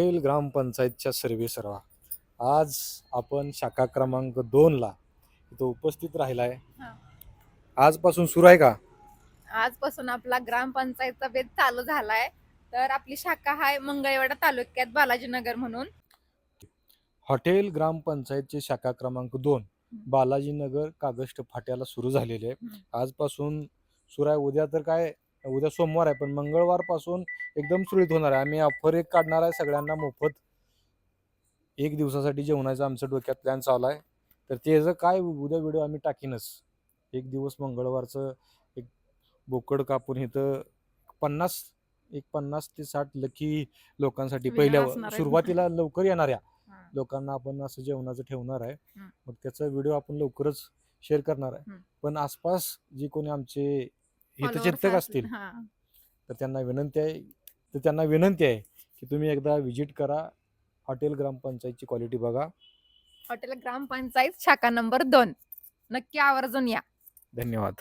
Hotel ग्रामपंचायतच्या सर्वेसर्वा आज आपण शाखा क्रमांक 2 ला इथं उपस्थित राहिला आहे. हा. आजपासून सुरू आहे का? आजपासून आपला ग्रामपंचायतचा बेत चालू झालाय. तर आपली शाखा आहे मंगळवेढा तालुक्यात बालाजीनगर म्हणून. हॉटेल ग्रामपंचायतची शाखा क्रमांक 2 बालाजीनगर कागस्ट फाट्याला सुरू झालेली आहे. आजपासून सुरू आहे. उद्या तर काय, उद्या सोमवार आहे, पण मंगळवार पासून एकदम सुरळीत होणार आहे. आम्ही ऑफर एक काढणार आहे सगळ्यांना मोफत. एक दिवसासाठी जेवणाचा आमचं डोक्यात प्लॅन चालू आहे. तर त्याचं काय उद्या व्हिडिओ आम्ही टाकीनच. एक दिवस मंगळवारचं एक बोकड कापून इथं 50 ते 60 लकी लोकांसाठी पहिल्या सुरुवातीला लवकर येणाऱ्या लोकांना आपण असं जेवणाचं ठेवणार आहे. मग त्याचा व्हिडिओ आपण लवकरच शेअर करणार आहे. पण आसपास जे कोणी आमचे हितचिंतक असतील तर त्यांना विनंती आहे की तुम्ही एकदा व्हिजिट करा. हॉटेल ग्रामपंचायतची क्वालिटी बघा. हॉटेल ग्रामपंचायत शाखा नंबर 2 नक्की आवर्जून या. धन्यवाद.